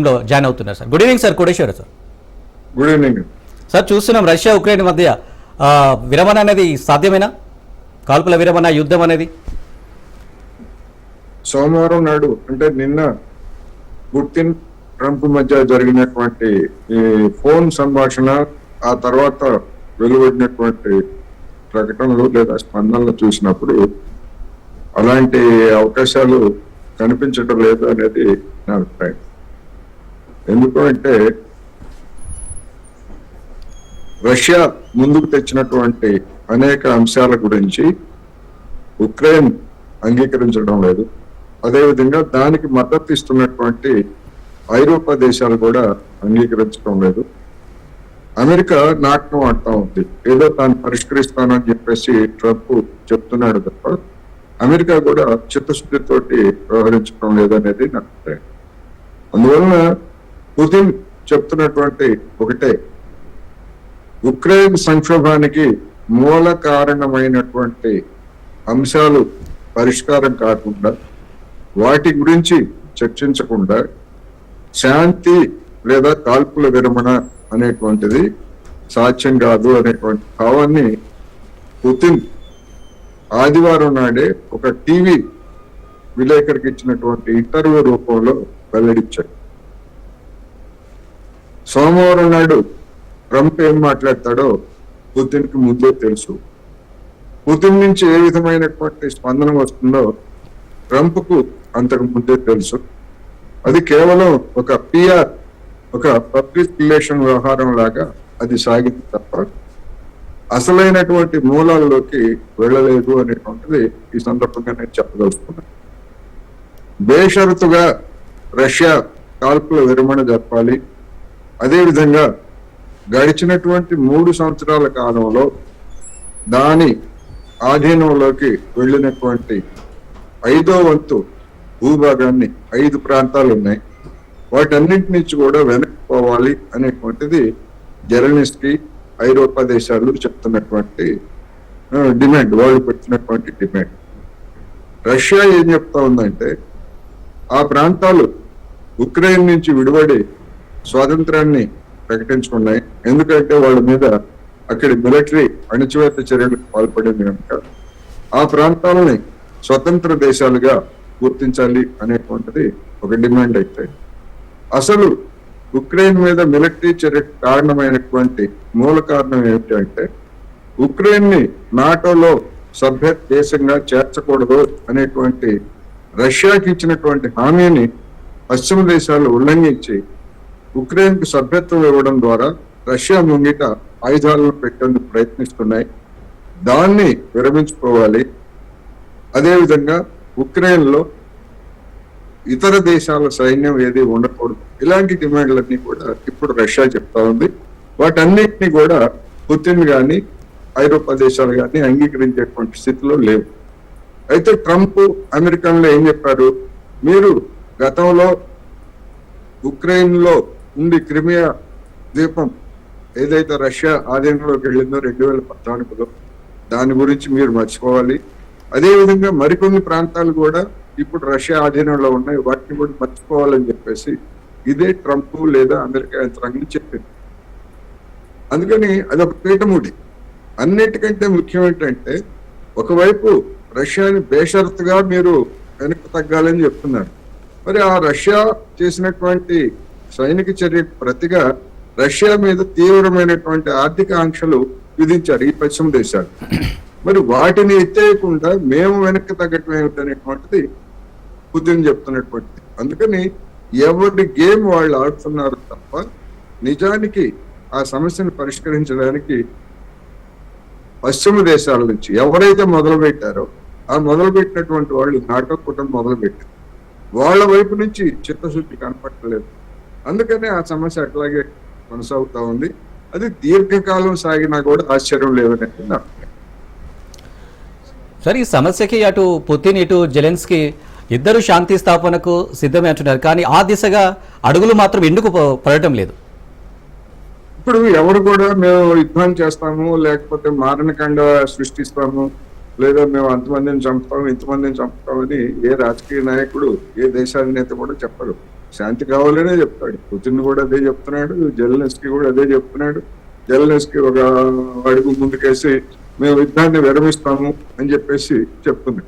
Join అవుతున్నారు sir. Good evening sir Koteswara sir. Good evening sir. చూస్తున్నాం Russia Ukraine మధ్య విరమణ అనేది సాధ్యమేనా? కాల్పుల విరమణ, యుద్ధం అనేది సోమవారం నాడు అంటే నిన్న పుతిన్ ట్రంప్ మధ్య జరిగినటువంటి ఈ ఫోన్ సంభాషణ, ఆ తర్వాత వెలువడినటువంటి ప్రకటనలు లేదా స్పందనలు చూసినప్పుడు అలాంటి అవకాశాలు కనిపించడం లేదు అనేది నా అభిప్రాయం. ఎందుకు అంటే రష్యా ముందుకు తెచ్చినటువంటి అనేక అంశాల గురించి ఉక్రెయిన్ అంగీకరించడం లేదు. అదేవిధంగా దానికి మద్దతు ఇస్తున్నటువంటి ఐరోపా దేశాలు కూడా అంగీకరించడం లేదు. అమెరికా నాటకం ఆడుతూ ఉంది, ఏదో తాను పరిష్కరిస్తానని చెప్పేసి ట్రంప్ చెప్తున్నాడు తప్ప అమెరికా కూడా చిత్తశుద్ధితోటి వ్యవహరించడం లేదనేది నా అభిప్రాయం. అందువలన పుతిన్ చెప్తున్నటువంటి ఒకటే, ఉక్రెయిన్ సంక్షోభానికి మూల కారణమైనటువంటి అంశాలు పరిష్కారం కాకుండా, వాటి గురించి చర్చించకుండా శాంతి లేదా కాల్పుల విరమణ అనేటువంటిది సాధ్యం కాదు అనేటువంటి భావాన్ని పుతిన్ ఆదివారం నాడే ఒక టీవీ విలేకరికి ఇచ్చినటువంటి ఇంటర్వ్యూ రూపంలో వెల్లడించారు. సోమవారం నాడు ట్రంప్ ఏం మాట్లాడతాడో పుతిన్ కి ముందే తెలుసు. పుతిన్ నుంచి ఏ విధమైనటువంటి స్పందన వస్తుందో ట్రంప్ కు అంతకు ముందే తెలుసు. అది కేవలం ఒక పిఆర్, ఒక పబ్లిక్ రిలేషన్ వ్యవహారం లాగా అది సాగింది తప్ప అసలైనటువంటి మూలాల్లోకి వెళ్ళలేదు అనేటువంటిది ఈ సందర్భంగా నేను చెప్పదలుచుకున్నాను. బేషరతుగా రష్యా కాల్పుల విరమణ జరపాలి. అదేవిధంగా గడిచినటువంటి 3 సంవత్సరాల కాలంలో దాని ఆధీనంలోకి వెళ్ళినటువంటి 5వ వంతు భూభాగాన్ని 5 ప్రాంతాలు ఉన్నాయి, వాటన్నింటి నుంచి కూడా వెనక్కి పోవాలి అనేటువంటిది జెలెన్స్కీ, ఐరోపా దేశాలు చెప్తున్నటువంటి డిమాండ్, వాళ్ళు పెట్టినటువంటి డిమాండ్. రష్యా ఏం చెప్తా ఉందంటే ఆ ప్రాంతాలు ఉక్రెయిన్ నుంచి విడిపడి స్వాతంత్రాన్ని ప్రకటించుకున్నాయి, ఎందుకంటే వాళ్ళ మీద అక్కడి మిలిటరీ అణచివేత చర్యలకు పాల్పడింది కనుక ఆ ప్రాంతాలని స్వతంత్ర దేశాలుగా గుర్తించాలి అనేటువంటిది ఒక డిమాండ్ అయితే, అసలు ఉక్రెయిన్ మీద మిలిటరీ చర్యకు కారణమైనటువంటి మూల కారణం ఏమిటి అంటే ఉక్రెయిన్ ని నాటోలో సభ్య దేశంగా చేర్చకూడదు అనేటువంటి రష్యాకి ఇచ్చినటువంటి హామీని పశ్చిమ దేశాలు ఉల్లంఘించి ఉక్రెయిన్ కు సభ్యత్వం ఇవ్వడం ద్వారా రష్యా ముంగిట ఆయుధాలను పెట్టేందుకు ప్రయత్నిస్తున్నాయి. దాన్ని విరమించుకోవాలి. అదేవిధంగా ఉక్రెయిన్ లో ఇతర దేశాల సైన్యం ఏది ఉండకూడదు. ఇలాంటి డిమాండ్లన్నీ కూడా ఇప్పుడు రష్యా చెప్తా ఉంది. వాటన్నిటిని కూడా పుతిన్ గాని ఐరోపా దేశాలు కానీ అంగీకరించేటువంటి స్థితిలో లేవు. అయితే ట్రంప్ అమెరికన్లో ఏం చెప్పారు, మీరు గతంలో ఉక్రెయిన్ లో ఉండి క్రిమియా ద్వీపం ఏదైతే రష్యా ఆధీనంలోకి వెళ్ళిందో 2014లో దాని గురించి మీరు మర్చిపోవాలి. అదేవిధంగా మరికొన్ని ప్రాంతాలు కూడా ఇప్పుడు రష్యా ఆధీనంలో ఉన్నాయి, వాటిని కూడా మర్చిపోవాలని చెప్పేసి ఇదే ట్రంప్ లేదా అమెరికా యంత్రాంగం చెప్పింది. అందుకని అదొక పీఠముడి. అన్నిటికంటే ముఖ్యం ఏంటంటే ఒకవైపు రష్యాని బేషరతుగా మీరు వెనక్కి తగ్గాలని చెప్తున్నారు, మరి ఆ రష్యా చేసినటువంటి సైనిక చర్యకు ప్రతిగా రష్యా మీద తీవ్రమైనటువంటి ఆర్థిక ఆంక్షలు విధించారు ఈ పశ్చిమ దేశాలు. మరి వాటిని ఎత్తేయకుండా మేము వెనక్కి తగ్గటం ఏమిటనేటువంటిది పుతిన్ చెప్తున్నటువంటిది. అందుకని ఎవరి గేమ్ వాళ్ళు ఆడుతున్నారు తప్ప నిజానికి ఆ సమస్యను పరిష్కరించడానికి పశ్చిమ దేశాల నుంచి ఎవరైతే మొదలు పెట్టారో ఆ మొదలు పెట్టినటువంటి వాళ్ళు నాటో కూటమి మొదలు పెట్టారు, వాళ్ళ వైపు నుంచి చిత్తశుద్ధి కనపట్టలేదు. అందుకనే ఆ సమస్య అట్లాగే కొనసాగుతా ఉంది. అది దీర్ఘకాలం సాగినా కూడా ఆశ్చర్యం లేదనేది నా అభిప్రాయం. సార్, ఈ సమస్యకి అటు పుతిన్ ఇటు జెలెన్స్కీ ఇద్దరు శాంతి స్థాపనకు సిద్ధమే అంటున్నారు, కానీ ఆ దిశగా అడుగులు మాత్రం ఎందుకు పడటం లేదు? ఇప్పుడు ఎవరు కూడా మేము యుద్ధం చేస్తాము, లేకపోతే మారణకాండ సృష్టిస్తాము, లేదా మేము అంతమందిని చంపుతాము ఇంతమందిని చంపుతామని ఏ రాజకీయ నాయకుడు ఏ దేశాధినేత కూడా చెప్పరు. శాంతి కావాలనే చెప్తాడు. పుతిన్ కూడా అదే చెప్తున్నాడు, జెలెన్స్కీ కూడా అదే చెప్తున్నాడు. జెలెన్స్కీ ఒక అడుగు ముందుకేసి మేము యుద్ధాన్ని విరమిస్తాము అని చెప్పేసి చెప్తుంది.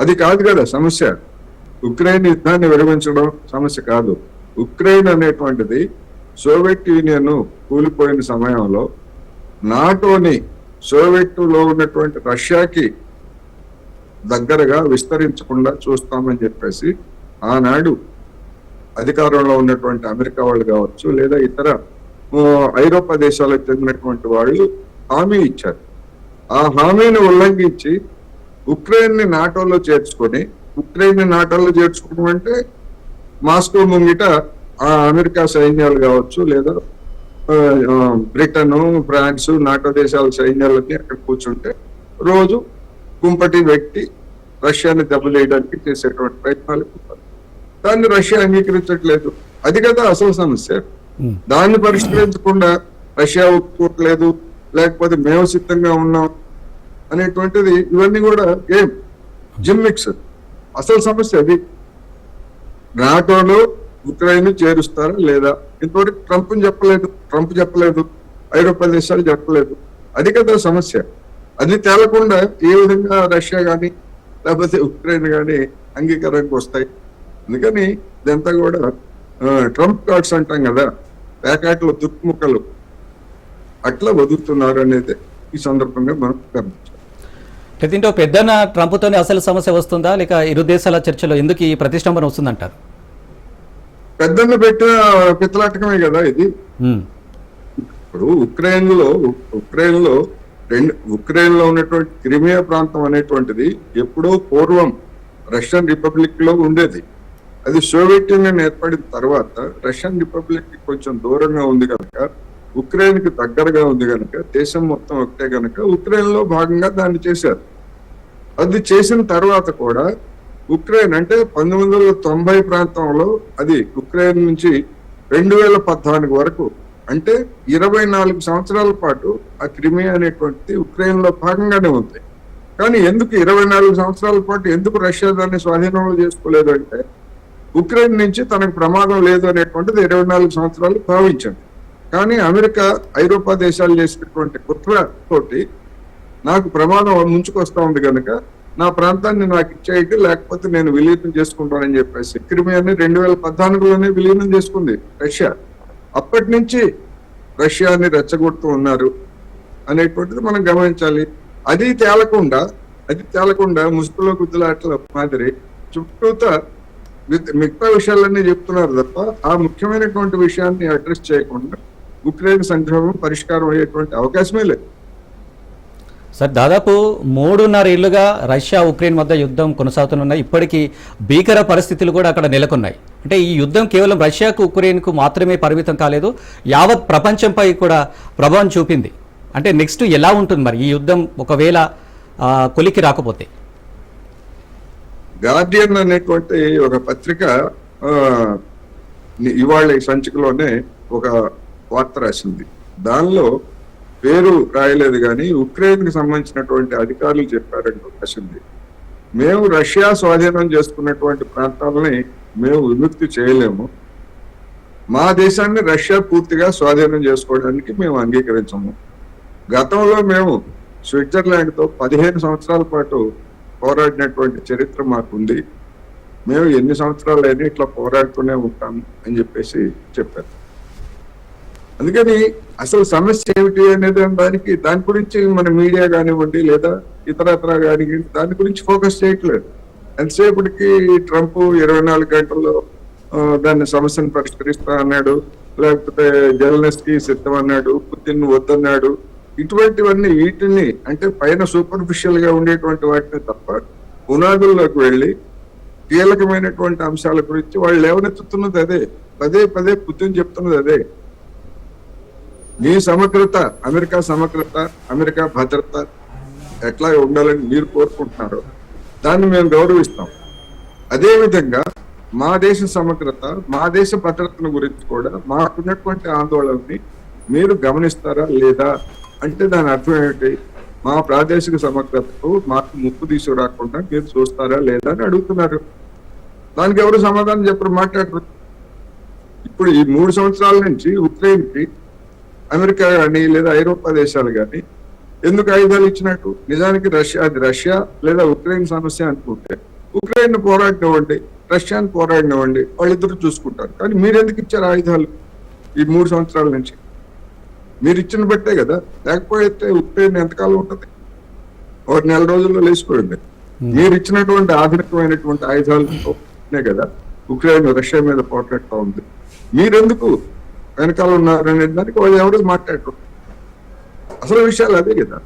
అది కాదు కదా సమస్య. ఉక్రెయిన్ యుద్ధాన్ని విరమించడం సమస్య కాదు. ఉక్రెయిన్ అనేటువంటిది సోవియట్ యూనియన్ కూలిపోయిన సమయంలో నాటోని సోవియట్లో ఉన్నటువంటి రష్యాకి దగ్గరగా విస్తరించకుండా చూస్తామని చెప్పేసి ఆనాడు అధికారంలో ఉన్నటువంటి అమెరికా వాళ్ళు కావచ్చు, లేదా ఇతర ఐరోపా దేశాలకు చెందినటువంటి వాళ్ళు హామీ ఇచ్చారు. ఆ హామీని ఉల్లంఘించి ఉక్రెయిన్ ని నాటోలో చేర్చుకొని, ఉక్రెయిన్ ని నాటోలో చేర్చుకోవడం అంటే మాస్కో ముంగిట ఆ అమెరికా సైన్యాలు కావచ్చు, లేదా బ్రిటన్, ఫ్రాన్స్, నాటో దేశాల సైన్యాలన్నీ అక్కడ కూర్చుంటే రోజు కుంపటి వ్యక్తి రష్యాని దెబ్బలేయడానికి చేసేటువంటి ప్రయత్నాలు. దాన్ని రష్యా అంగీకరించట్లేదు. అది కదా అసలు సమస్య. దాన్ని పరిష్కరించకుండా రష్యా ఒప్పుకోవట్లేదు, లేకపోతే మేము సిద్ధంగా ఉన్నాం అనేటువంటిది, ఇవన్నీ కూడా గేమ్, జిమ్మిక్స్. అసలు సమస్య అది. నాటోలో ఉక్రెయిన్ చేరుస్తారా లేదా? ఇంతవరకు ట్రంప్ చెప్పలేదు, ఐరోపా దేశాలు చెప్పలేదు. అది కదా సమస్య. అది తేలకుండా ఏ విధంగా రష్యా కానీ లేకపోతే ఉక్రెయిన్ కానీ అంగీకారానికి వస్తాయి? అందుకని ఇదంతా కూడా ట్రంప్ కార్డ్స్ అంటాం కదా, ప్యాకెట్లో తుక్కుముక్కలు అట్లా వదులుతున్నారు అనేది ఈ సందర్భంగా మనం గమనించాలి. దీంట్లో పెద్దన ట్రంప్తోనే అసలు సమస్య వస్తుందా, లేక ఇరు దేశాల చర్చలో ఎందుకు ఈ ప్రతిష్టంభన వస్తుందంటారు? పెద్దన్న పెట్టిన పిత్తలాటకమే కదా ఇది. ఇప్పుడు ఉక్రెయిన్ లో ఉన్నటువంటి క్రిమియా ప్రాంతం అనేటువంటిది ఎప్పుడో పూర్వం రష్యన్ రిపబ్లిక్ లో ఉండేది. అది సోవియట్ యూనియన్ ఏర్పడిన తర్వాత రష్యన్ రిపబ్లిక్ కి కొంచెం దూరంగా ఉంది కనుక, ఉక్రెయిన్ కి దగ్గరగా ఉంది కనుక, దేశం మొత్తం ఒకటే కనుక ఉక్రెయిన్ లో భాగంగా దాన్ని చేశారు. అది చేసిన తర్వాత కూడా ఉక్రెయిన్ అంటే 1990 ప్రాంతంలో అది ఉక్రెయిన్ నుంచి 2014 వరకు అంటే 24 సంవత్సరాల పాటు ఆ క్రిమియా అనేటువంటిది ఉక్రెయిన్ లో భాగంగానే ఉంది. కానీ ఎందుకు 24 సంవత్సరాల పాటు ఎందుకు రష్యా దాన్ని స్వాధీనంలో చేసుకోలేదు అంటే, ఉక్రెయిన్ నుంచి తనకు ప్రమాదం లేదు అనేటువంటిది 24 సంవత్సరాలు భావించింది. కానీ అమెరికా, ఐరోపా దేశాలు చేసినటువంటి కుట్ర తోటి నాకు ప్రమాదం ముంచుకొస్తా ఉంది కనుక నా ప్రాంతాన్ని నాకు ఇచ్చేయటి, లేకపోతే నేను విలీనం చేసుకుంటానని చెప్పేసి క్రిమియాని 2014లోనే విలీనం చేసుకుంది రష్యా. అప్పటి నుంచి రష్యాని రెచ్చగొడుతూ ఉన్నారు అనేటువంటిది మనం గమనించాలి. అది తేలకుండా ముసుగులో గుద్దులాటల మాదిరి చుట్టూత మిగతా విషయాలన్నీ చెప్తున్నారు తప్ప ఆ ముఖ్యమైనటువంటి విషయాన్ని అడ్రస్ చేయకుండా ఉక్రెయిన్ సంక్షోభం పరిష్కారం అయ్యేటువంటి అవకాశమే లేదు. సార్, దాదాపు 3.5 ఏళ్లుగా రష్యా ఉక్రెయిన్ మధ్య యుద్ధం కొనసాగుతున్నాయి. ఇప్పటికీ భీకర పరిస్థితులు కూడా అక్కడ నెలకొన్నాయి. అంటే ఈ యుద్ధం కేవలం రష్యాకు, ఉక్రెయిన్కు మాత్రమే పరిమితం కాలేదు, యావత్ ప్రపంచంపై కూడా ప్రభావం చూపింది. అంటే నెక్స్ట్ ఎలా ఉంటుంది మరి ఈ యుద్ధం ఒకవేళ కొలికి రాకపోతే? గార్డియన్ అనేటువంటి ఒక పత్రిక ఇవాళ సంచికలోనే ఒక వార్త రాసింది. దానిలో పేరు రాయలేదు కానీ ఉక్రెయిన్ కి సంబంధించినటువంటి అధికారులు చెప్పారంటూ రాసింది. మేము రష్యా స్వాధీనం చేసుకున్నటువంటి ప్రాంతాలని మేము విముక్తి చేయలేము, మా దేశాన్ని రష్యా పూర్తిగా స్వాధీనం చేసుకోవడానికి మేము అంగీకరించము. గతంలో మేము స్విట్జర్లాండ్తో 15 సంవత్సరాల పాటు పోరాడినటువంటి చరిత్ర మాకుంది, మేము ఎన్ని సంవత్సరాలైనా ఇట్లా పోరాడుతూనే ఉంటాము అని చెప్పేసి చెప్పారు. అందుకని అసలు సమస్య ఏమిటి అనేది దాని గురించి మన మీడియా కానివ్వండి లేదా ఇతరత్ర కానివ్వండి దాని గురించి ఫోకస్ చేయట్లేదు. ఎంతసేపటికి ట్రంప్ 24 గంటల్లో దాన్ని సమస్యను పరిష్కరిస్తా అన్నాడు, లేకపోతే జెలెన్స్కీ సిద్ధం అన్నాడు, పుతిన్ వద్దన్నాడు. ఇటువంటివన్నీ వీటిని అంటే పైన సూపర్ఫిషియల్ గా ఉండేటువంటి వాటిని తప్ప పునాదుల్లోకి వెళ్ళి కీలకమైనటువంటి అంశాల గురించి వాళ్ళు లేవనెత్తుతున్నది అదే. పదే పుతిన్ చెప్తున్నది అదే. మీ సమగ్రత, అమెరికా భద్రత ఎట్లా ఉండాలని మీరు కోరుకుంటున్నారో దాన్ని మేము గౌరవిస్తాం. అదేవిధంగా మా దేశ సమగ్రత, మా దేశ భద్రతను గురించి కూడా మాకున్నటువంటి ఆందోళనని మీరు గమనిస్తారా లేదా అంటే దాని అర్థం ఏమిటి? మా ప్రాదేశిక సమగ్రతకు మాకు ముప్పు తీసుకురాకుండా మీరు చూస్తారా లేదా అని అడుగుతున్నారు. దానికి ఎవరు సమాధానం చెప్పరు, మాట్లాడరు. ఇప్పుడు ఈ 3 సంవత్సరాల నుంచి ఉక్రెయిన్ కి అమెరికా కానీ లేదా ఐరోపా దేశాలు కానీ ఎందుకు ఆయుధాలు ఇచ్చినట్టు? నిజానికి రష్యా లేదా ఉక్రెయిన్ సమస్య అనుకుంటే ఉక్రెయిన్ పోరాడినవ్వండి, రష్యాను పోరాడినవ్వండి, వాళ్ళిద్దరు చూసుకుంటారు. కానీ మీరు ఎందుకు ఇచ్చారు ఆయుధాలు ఈ 3 సంవత్సరాల నుంచి? మీరు ఇచ్చిన బట్టే కదా, లేకపోతే ఉక్రెయిన్ ఎంతకాలం ఉంటుంది? ఒక నెల రోజుల్లో లేచిపోయింది. మీరు ఇచ్చినటువంటి ఆధునికమైనటువంటి ఆయుధాలతోనే కదా ఉక్రెయిన్ రష్యా మీద పోరాడుతూ ఉంది. మీరెందుకు వెనకాల ఉన్నారనే దానికి వాళ్ళు ఎవరు మాట్లాడరు. అసలు విషయాలు అదే కదా.